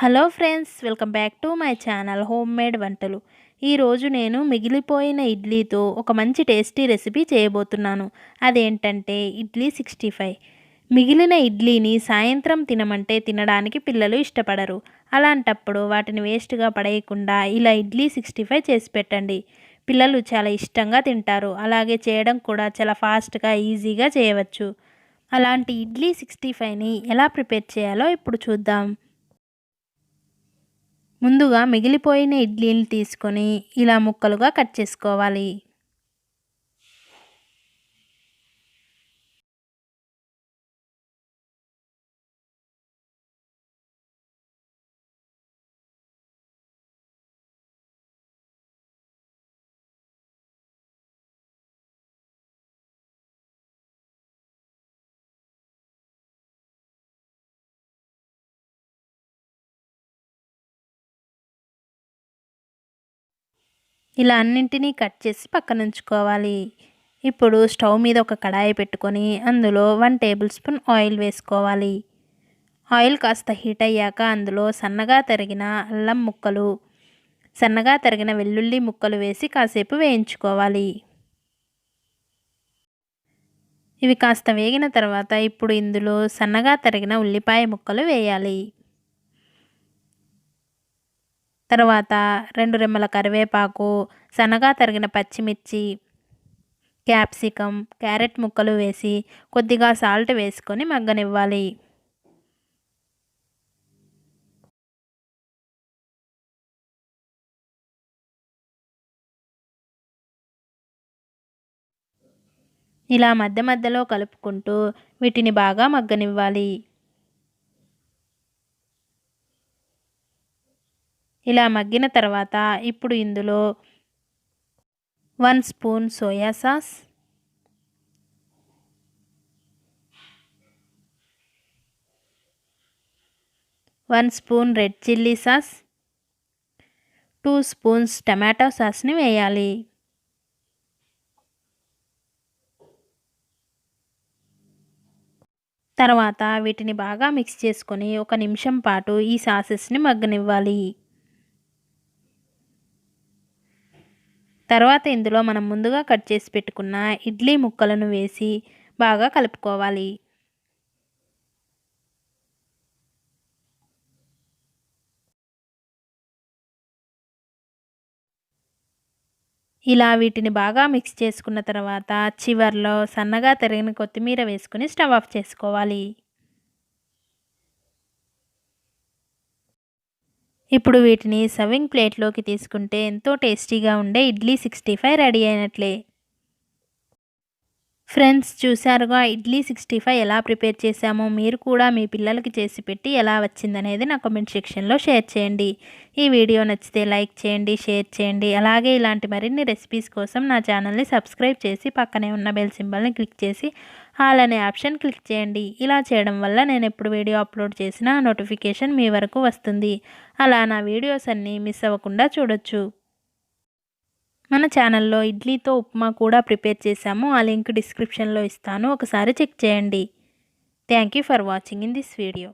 Hello friends, welcome back to my channel home made వంటలు. ఈరోజు నేను మిగిలిపోయిన ఇడ్లీతో ఒక మంచి టేస్టీ రెసిపీ చేయబోతున్నాను. అదేంటంటే ఇడ్లీ 65. మిగిలిన ఇడ్లీని సాయంత్రం తినమంటే తినడానికి పిల్లలు ఇష్టపడరు. అలాంటప్పుడు వాటిని వేస్ట్గా పడేయకుండా ఇలా ఇడ్లీ 65 చేసి పెట్టండి. పిల్లలు చాలా ఇష్టంగా తింటారు. అలాగే చేయడం కూడా చాలా ఫాస్ట్గా ఈజీగా చేయవచ్చు. అలాంటి ఇడ్లీ 65ని ఎలా ప్రిపేర్ చేయాలో ఇప్పుడు చూద్దాం. ముందుగా మిగిలిపోయిన ఇడ్లీని తీసుకొని ఇలా ముక్కలుగా కట్ చేసుకోవాలి. ఇలా అన్నింటినీ కట్ చేసి పక్కన ఉంచుకోవాలి. ఇప్పుడు స్టవ్ మీద ఒక కడాయి పెట్టుకొని అందులో 1 టేబుల్ స్పూన్ ఆయిల్ వేసుకోవాలి. ఆయిల్ కాస్త హీట్ అయ్యాక అందులో సన్నగా తరిగిన అల్లం ముక్కలు, సన్నగా తరిగిన వెల్లుల్లి ముక్కలు వేసి కాసేపు వేయించుకోవాలి. ఇవి కాస్త వేగిన తర్వాత ఇప్పుడు ఇందులో సన్నగా తరిగిన ఉల్లిపాయ ముక్కలు వేయాలి. తర్వాత 2 రెమ్మల కరివేపాకు, సన్నగా తరిగిన పచ్చిమిర్చి, క్యాప్సికమ్, క్యారెట్ ముక్కలు వేసి కొద్దిగా సాల్ట్ వేసుకొని మగ్గనివ్వాలి. ఇలా మధ్య మధ్యలో కలుపుకుంటూ వీటిని బాగా మగ్గనివ్వాలి. ఇలా మగ్గిన తర్వాత ఇప్పుడు ఇందులో 1 spoon soya sauce, 1 spoon red chilli sauce, 2 spoons tomato సాస్ని వేయాలి. తర్వాత వీటిని బాగా మిక్స్ చేసుకొని 1 నిమిషం పాటు ఈ సాసెస్ని మగ్గనివ్వాలి. తర్వాత ఇందులో మనం ముందుగా కట్ చేసి పెట్టుకున్న ఇడ్లీ ముక్కలను వేసి బాగా కలుపుకోవాలి. ఇలా వీటిని బాగా మిక్స్ చేసుకున్న తర్వాత చివర్లో సన్నగా తరిగిన కొత్తిమీర వేసుకొని స్టవ్ ఆఫ్ చేసుకోవాలి. ఇప్పుడు వీటిని సర్వింగ్ ప్లేట్లోకి తీసుకుంటే ఎంతో టేస్టీగా ఉండే ఇడ్లీ 65 రెడీ అయినట్లే. ఫ్రెండ్స్, చూసారుగా ఇడ్లీ 65 ఎలా ప్రిపేర్ చేశామో. మీరు కూడా మీ పిల్లలకి చేసి పెట్టి ఎలా వచ్చిందనేది నా కామెంట్ సెక్షన్లో షేర్ చేయండి. ఈ వీడియో నచ్చితే లైక్ చేయండి, షేర్ చేయండి. అలాగే ఇలాంటి మరిన్ని రెసిపీస్ కోసం నా ఛానల్ని సబ్స్క్రైబ్ చేసి పక్కనే ఉన్న బెల్ సింబల్ని క్లిక్ చేసి ఆల్ అనే ఆప్షన్ క్లిక్ చేయండి. ఇలా చేయడం వల్ల నేను ఎప్పుడు వీడియో అప్లోడ్ చేసినా నోటిఫికేషన్ మీ వరకు వస్తుంది. అలా నా వీడియోస్ అన్నీ మిస్ అవ్వకుండా చూడొచ్చు. మన ఛానల్లో ఇడ్లీతో ఉప్మా కూడా ప్రిపేర్ చేశాము. ఆ లింక్ డిస్క్రిప్షన్లో ఇస్తాను. ఒకసారి చెక్ చేయండి. Thank you for watching in this video.